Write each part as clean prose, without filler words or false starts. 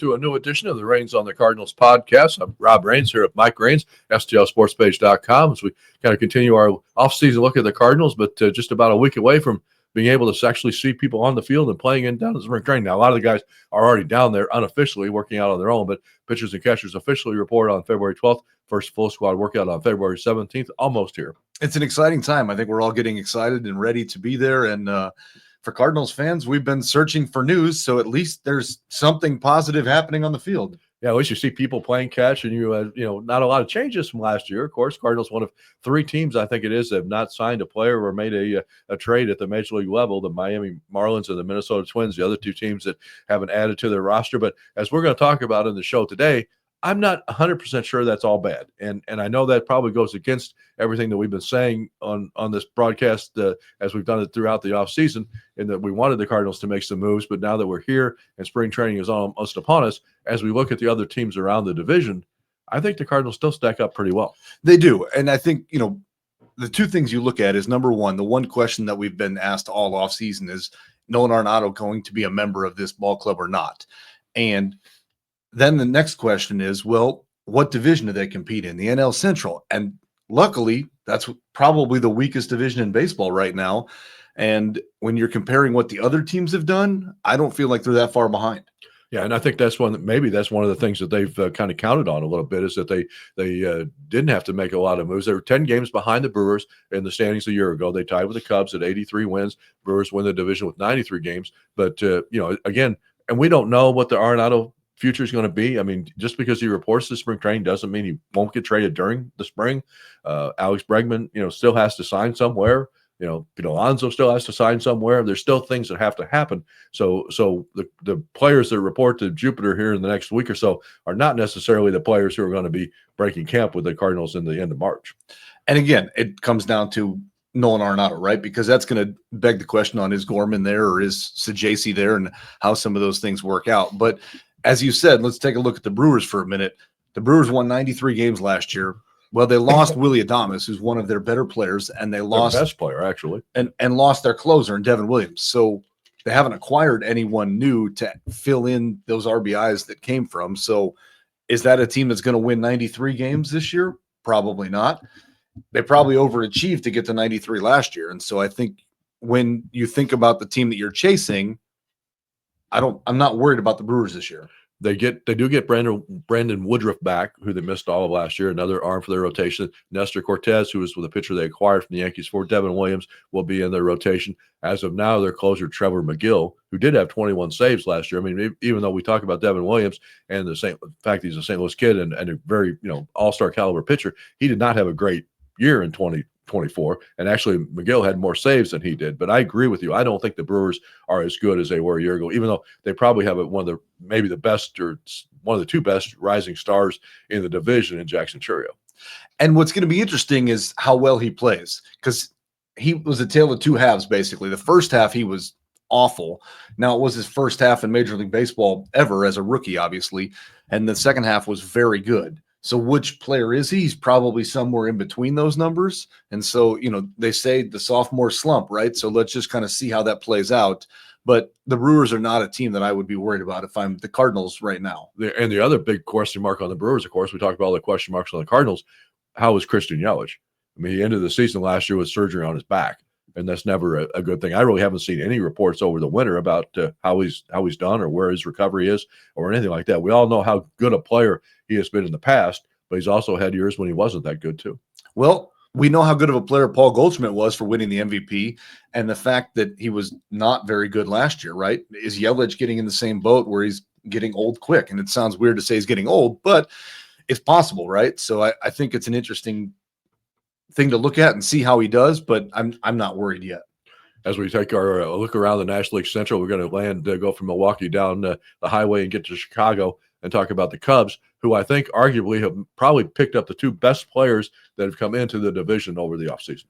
to a new edition of the Reigns on the Cardinals podcast. I'm Rob Reigns here with Mike Reigns, STLSportsPage.com, as we kind of continue our offseason look at the Cardinals, but just about a week away from being able to actually see people on the field and playing in down at spring training. Now, a lot of the guys are already down there unofficially working out on their own, but pitchers and catchers officially report on February 12th. First full squad workout on February 17th, almost here. It's an exciting time. I think we're all getting excited and ready to be there. And for Cardinals fans, we've been searching for news, so at least there's something positive happening on the field. Yeah, at least you see people playing catch, and not a lot of changes from last year. Of course, Cardinals, one of three teams, I think it is, that have not signed a player or made a trade at the major league level, the Miami Marlins and the Minnesota Twins, the other two teams that haven't added to their roster. But as we're going to talk about in the show today, I'm not 100% sure that's all bad. And I know that probably goes against everything that we've been saying on this broadcast as we've done it throughout the offseason, in that we wanted the Cardinals to make some moves. But now that we're here and spring training is almost upon us, as we look at the other teams around the division, I think the Cardinals still stack up pretty well. They do. And I think, the two things you look at is, number one, the one question that we've been asked all offseason is, Nolan Arenado going to be a member of this ball club or not? And then the next question is, well, what division do they compete in? The NL Central. And luckily, that's probably the weakest division in baseball right now. And when you're comparing what the other teams have done, I don't feel like they're that far behind. Yeah, and I think that's one of the things that they've kind of counted on a little bit, is that they didn't have to make a lot of moves. They were 10 games behind the Brewers in the standings a year ago. They tied with the Cubs at 83 wins. Brewers win the division with 93 games. But, again, and we don't know what the Arenado future is going to be. I mean, just because he reports to spring training doesn't mean he won't get traded during the spring. Alex Bregman, still has to sign somewhere. Pete Alonso still has to sign somewhere. There's still things that have to happen. So the players that report to Jupiter here in the next week or so are not necessarily the players who are going to be breaking camp with the Cardinals in the end of March. And again, it comes down to Nolan Arenado, right? Because that's going to beg the question on, is Gorman there or is Sajaci there, and how some of those things work out. But as you said, let's take a look at the Brewers for a minute. The Brewers won 93 games last year. Well, they lost Willy Adames, who's one of their better players, and they lost their best player, actually, and lost their closer in Devin Williams. So they haven't acquired anyone new to fill in those RBIs that came from. So is that a team that's going to win 93 games this year? Probably not. They probably overachieved to get to 93 last year. And so I think when you think about the team that you're chasing, I'm not worried about the Brewers this year. They do get Brandon Woodruff back, who they missed all of last year, another arm for their rotation. Nestor Cortez, who was with a pitcher they acquired from the Yankees for Devin Williams, will be in their rotation. As of now, their closer, Trevor McGill, who did have 21 saves last year. I mean, even though we talk about Devin Williams and the fact he's a St. Louis kid and a very all-star caliber pitcher, he did not have a great year in 2024, and actually McGill had more saves than he did. But I agree with you. I don't think the Brewers are as good as they were a year ago, even though they probably have one of the two best rising stars in the division in Jackson Chourio. And what's going to be interesting is how well he plays, because he was a tale of two halves, basically. The first half, he was awful. Now, it was his first half in Major League Baseball ever as a rookie, obviously, and the second half was very good. So which player is he? He's probably somewhere in between those numbers. And so, they say the sophomore slump, right? So let's just kind of see how that plays out. But the Brewers are not a team that I would be worried about if I'm the Cardinals right now. And the other big question mark on the Brewers, of course, we talked about all the question marks on the Cardinals. How is Christian Yelich? I mean, he ended the season last year with surgery on his back, and that's never a good thing. I really haven't seen any reports over the winter about how he's done or where his recovery is or anything like that. We all know how good a player he has been in the past, but he's also had years when he wasn't that good too. Well, we know how good of a player Paul Goldschmidt was for winning the MVP, and the fact that he was not very good last year, right? Is Yelich getting in the same boat where he's getting old quick? And it sounds weird to say he's getting old, but it's possible, right? So I think it's an interesting thing to look at and see how he does, but I'm not worried yet. As we take our look around the National League Central, we're going to go from Milwaukee down the highway and get to Chicago and talk about the Cubs, who I think arguably have probably picked up the two best players that have come into the division over the offseason.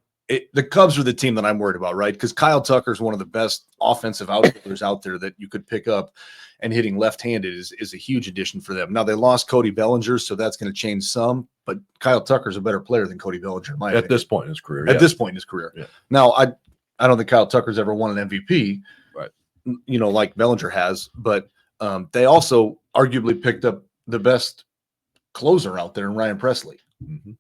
The Cubs are the team that I'm worried about, right? Because Kyle Tucker is one of the best offensive outfielders out there that you could pick up, and hitting left-handed is a huge addition for them. Now, they lost Cody Bellinger, so that's going to change some, but Kyle Tucker's a better player than Cody Bellinger, in my opinion. At this point in his career. At this point in his career. Yeah. Now, I don't think Kyle Tucker's ever won an MVP, right? Like Bellinger has, but They also arguably picked up the best closer out there in Ryan Presley. Mm-hmm.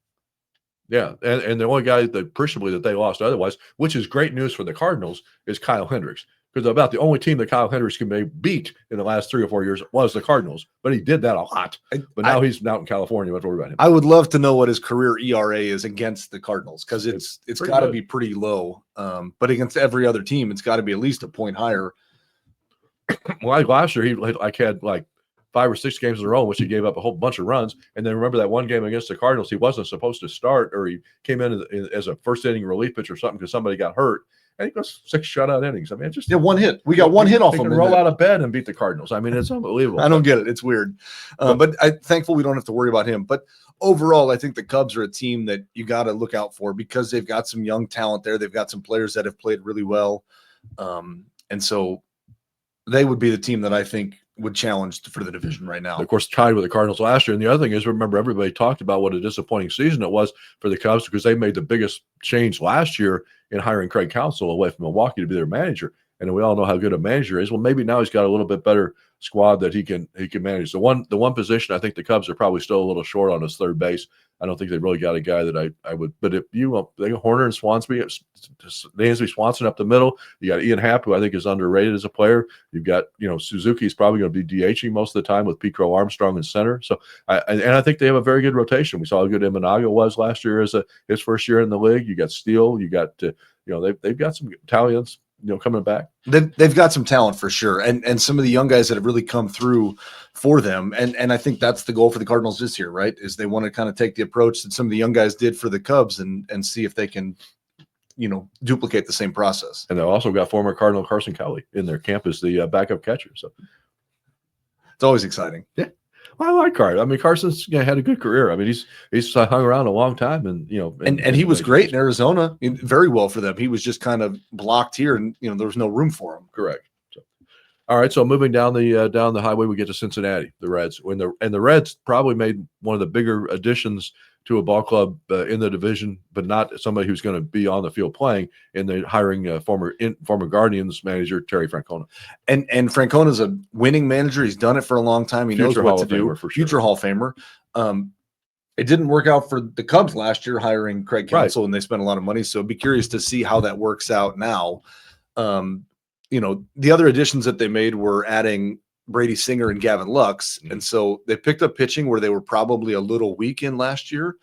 Yeah, and the only guy that appreciably that they lost otherwise, which is great news for the Cardinals, is Kyle Hendricks. Because about the only team that Kyle Hendricks can beat in the last 3 or 4 years was the Cardinals. But he did that a lot. But now he's out in California. You don't have to worry about him. I would love to know what his career ERA is against the Cardinals, because it's got to be pretty low. But against every other team, it's got to be at least a point higher. Well, like last year, he had like 5 or 6 games in a row in which he gave up a whole bunch of runs. And then remember that one game against the Cardinals, he wasn't supposed to start, or he came in as a first inning relief pitcher or something because somebody got hurt. And he goes 6 shutout innings. I mean, just one hit. We got one hit off him. Roll out of bed and beat the Cardinals. I mean, it's unbelievable. I don't get it. It's weird. But I'm thankful we don't have to worry about him. But overall, I think the Cubs are a team that you got to look out for because they've got some young talent there. They've got some players that have played really well. And so they would be the team that I think would challenge for the division right now. Of course, tied with the Cardinals last year. And the other thing is, remember, everybody talked about what a disappointing season it was for the Cubs because they made the biggest change last year in hiring Craig Counsell away from Milwaukee to be their manager. And we all know how good a manager is. Well, maybe now he's got a little bit better squad that he can manage. The one position I think the Cubs are probably still a little short on is third base. I don't think they really got a guy that I would. But if they got Horner and Dansby Swanson up the middle. You got Ian Happ, who I think is underrated as a player. You've got Suzuki's probably going to be DHing most of the time with Pete Crow Armstrong in center. So I think they have a very good rotation. We saw how good Imanaga was last year as his first year in the league. You got Steele. You got they've got some Italians coming back. They've got some talent for sure. And some of the young guys that have really come through for them. And I think that's the goal for the Cardinals this year, right? Is they want to kind of take the approach that some of the young guys did for the Cubs and see if they can, duplicate the same process. And they've also got former Cardinal Carson Kelly in their camp as the backup catcher. So it's always exciting. Yeah. Well, I like Carson. I mean, Carson's had a good career. I mean, he's hung around a long time, and and he was great in Arizona, very well for them. He was just kind of blocked here, and there was no room for him. Correct. So, all right, so moving down the highway, we get to Cincinnati, the Reds. The Reds probably made one of the bigger additions to a ball club in the division, but not somebody who's going to be on the field playing. In the hiring former Guardians manager Terry Francona, and Francona's a winning manager. He's done it for a long time. He knows what to do. Future Hall of Famer. It didn't work out for the Cubs last year hiring Craig Counsell, and they spent a lot of money. So be curious to see how that works out now. The other additions that they made were adding Brady Singer and Gavin Lux. And so they picked up pitching where they were probably a little weak in last year.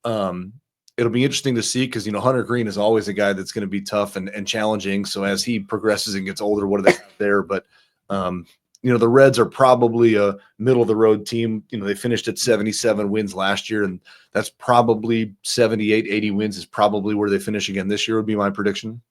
It'll be interesting to see because, Hunter Green is always a guy that's going to be tough and challenging. So as he progresses and gets older, what are they there? But, the Reds are probably a middle of the road team. They finished at 77 wins last year, and that's probably 78, 80 wins is probably where they finish again this year would be my prediction.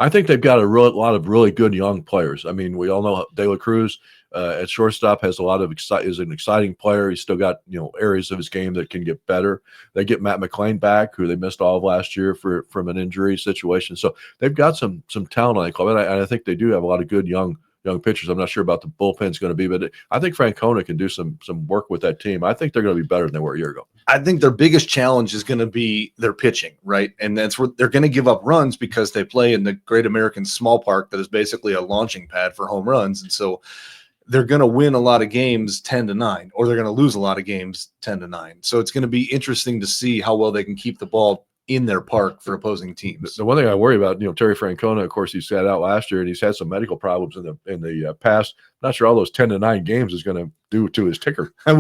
I think they've got a lot of really good young players. I mean, we all know De La Cruz at shortstop has a lot of is an exciting player. He's still got areas of his game that can get better. They get Matt McClain back, who they missed all of last year from an injury situation. So they've got some talent on the club, and I think they do have a lot of good young pitchers. I'm not sure about the bullpen's going to be, but I think Francona can do some work with that team. I think they're going to be better than they were a year ago. I think their biggest challenge is going to be their pitching, right? And that's where they're going to give up runs because they play in the Great American Small Park that is basically a launching pad for home runs. And so they're going to win a lot of games 10-9, or they're going to lose a lot of games 10-9. So it's going to be interesting to see how well they can keep the ball in their park for opposing teams. The one thing I worry about, Terry Francona, of course, he sat out last year and he's had some medical problems in the past. I'm not sure all those 10-9 games is going to do to his ticker. I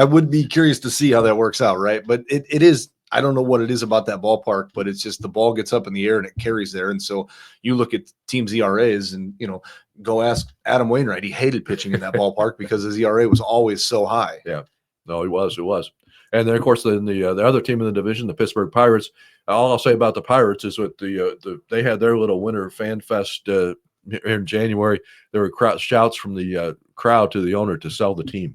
would be curious to see how that works out, right? But it is, I don't know what it is about that ballpark, but it's just the ball gets up in the air and it carries there. And so you look at teams' ERAs and, go ask Adam Wainwright. He hated pitching in that ballpark because his ERA was always so high. Yeah, no, it was. And then, of course, the other team in the division, the Pittsburgh Pirates. All I'll say about the Pirates is with they had their little winter fan fest in January. There were shouts from the crowd to the owner to sell the team.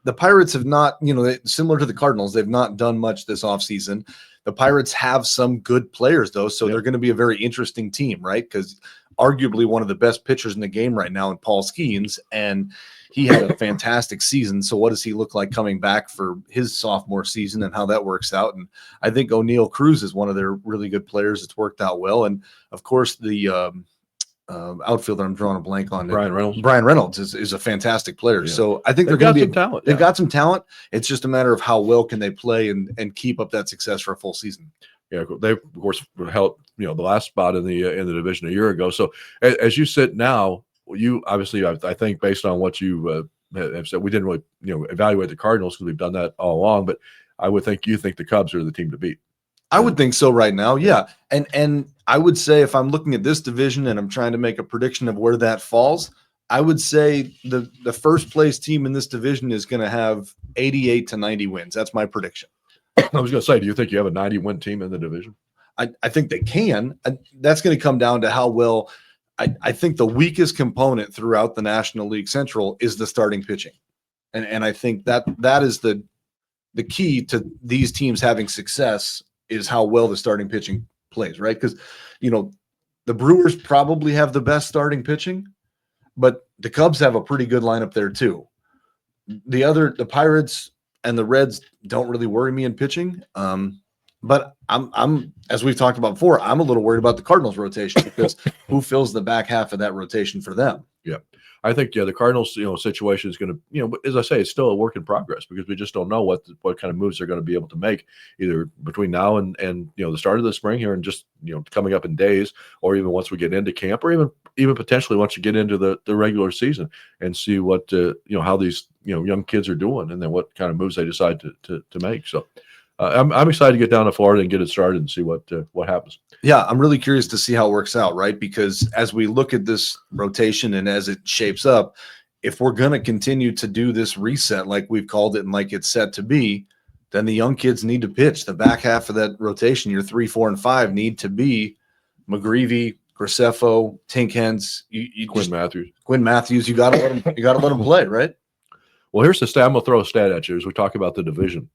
The Pirates have not, similar to the Cardinals, they've not done much this offseason. The Pirates have some good players, though, so they're going to be a very interesting team, right? Because arguably one of the best pitchers in the game right now in Paul Skeens, and he had a fantastic season. So what does he look like coming back for his sophomore season and how that works out? And I think O'Neal Cruz is one of their really good players. It's worked out well. And, of course, the outfielder I'm drawing a blank on. Brian Reynolds. Brian Reynolds is a fantastic player. Yeah. So I think They've they're going got to some be talent. They've got some talent. It's just a matter of how well can they play and keep up that success for a full season. Yeah, they of course held the last spot in the division a year ago. So as you sit now, you obviously I think based on what you have said, we didn't really evaluate the Cardinals because we've done that all along. But I would think you think the Cubs are the team to beat. I would think so right now, yeah. And I would say if I'm looking at this division and I'm trying to make a prediction of where that falls, I would say the first place team in this division is going to have 88 to 90 wins. That's my prediction. I was going to say, do you think you have a 90-win team in the division? I think they can. That's going to come down to how well. I think the weakest component throughout the National League Central is the starting pitching, and I think that is the key to these teams having success is how well the starting pitching plays, right? Because the Brewers probably have the best starting pitching, but the Cubs have a pretty good lineup there too. The Pirates and the Reds don't really worry me in pitching. But I'm as we've talked about before, I'm a little worried about the Cardinals rotation because who fills the back half of that rotation for them? Yeah. I think the Cardinals situation is going to as I say, it's still a work in progress because we just don't know what kind of moves they're going to be able to make either between now and the start of the spring here and just coming up in days, or even once we get into camp, or even potentially once you get into the regular season and see what how these young kids are doing and then what kind of moves they decide to make. So I'm excited to get down to Florida and get it started and see what happens. Yeah, I'm really curious to see how it works out, right? Because as we look at this rotation and as it shapes up, if we're going to continue to do this reset like we've called it and like it's set to be, then the young kids need to pitch. The back half of that rotation, your 3, 4, and 5 need to be McGreevy, Graceffo, Tinkens, Quinn Matthews. You got to let them play, right? Well, here's the stat. I'm going to throw a stat at you as we talk about the division.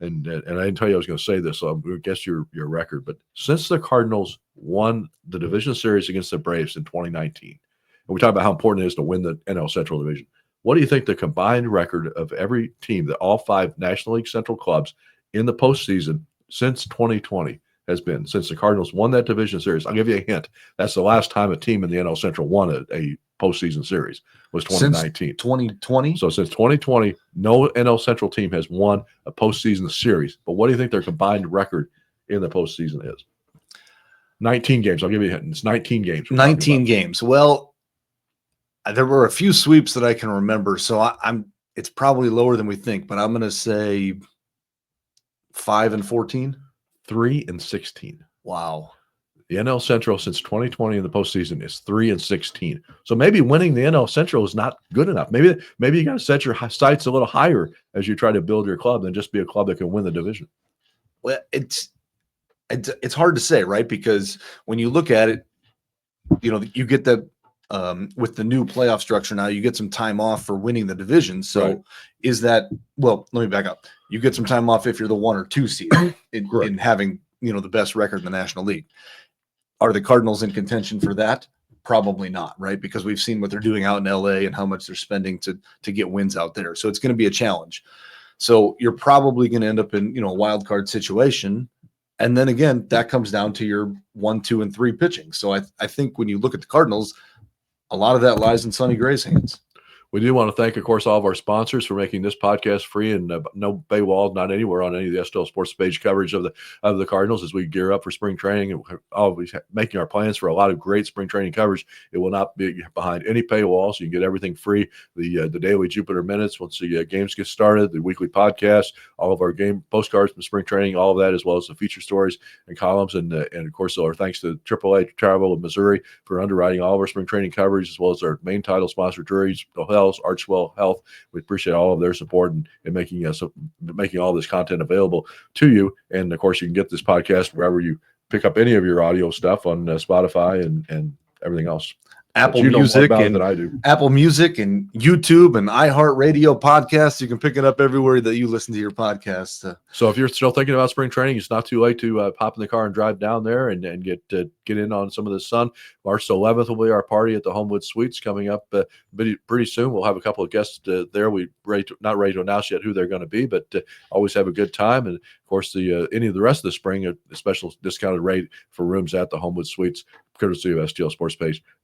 And I didn't tell you I was going to say this, so I'm going to guess your record. But since the Cardinals won the division series against the Braves in 2019, and we talk about how important it is to win the NL Central Division, what do you think the combined record of every team, that all 5 National League Central clubs in the postseason since 2020 has been? Since the Cardinals won that division series, I'll give you a hint. That's the last time a team in the NL Central won a postseason series was 2019. Since 2020? So since 2020, no NL Central team has won a postseason series. But what do you think their combined record in the postseason is? 19 games. I'll give you a hint. It's 19 games. 19 games. Well, there were a few sweeps that I can remember, so it's probably lower than we think, but I'm going to say 5-14. 3-16. Wow. The NL Central since 2020 in the postseason is 3-16. So maybe winning the NL Central is not good enough. Maybe you got to set your sights a little higher as you try to build your club than just be a club that can win the division. Well, it's hard to say, right? Because when you look at it, you get that with the new playoff structure now, you get some time off for winning the division. So right. Is that let me back up. You get some time off if you're the 1 or 2 seed in having the best record in the National League. Are the Cardinals in contention for that? Probably not, right? Because we've seen what they're doing out in LA and how much they're spending to get wins out there. So it's going to be a challenge. So you're probably going to end up in a wild card situation. And then again, that comes down to your 1, 2, and 3 pitching. So I think when you look at the Cardinals, a lot of that lies in Sonny Gray's hands. We do want to thank, of course, all of our sponsors for making this podcast free and no paywall, not anywhere on any of the STL Sports page coverage of the Cardinals as we gear up for spring training and always making our plans for a lot of great spring training coverage. It will not be behind any paywall, so you can get everything free. The daily Jupiter Minutes once the games get started, the weekly podcast, all of our game postcards from spring training, all of that, as well as the feature stories and columns, and of course, our thanks to AAA Travel of Missouri for underwriting all of our spring training coverage, as well as our main title sponsor, Drurys Archwell Health. We appreciate all of their support and making all this content available to you. And of course, you can get this podcast wherever you pick up any of your audio stuff on Spotify and everything else. Apple Music and than I do. Apple Music and YouTube and iHeartRadio podcasts. You can pick it up everywhere that you listen to your podcast. So if you're still thinking about spring training, it's not too late to pop in the car and drive down there and get in on some of the sun. March 11th will be our party at the Homewood Suites coming up pretty soon. We'll have a couple of guests there. We not ready to announce yet who they're going to be, but always have a good time. And of course, any of the rest of the spring, a special discounted rate for rooms at the Homewood Suites, courtesy of STL Sports Page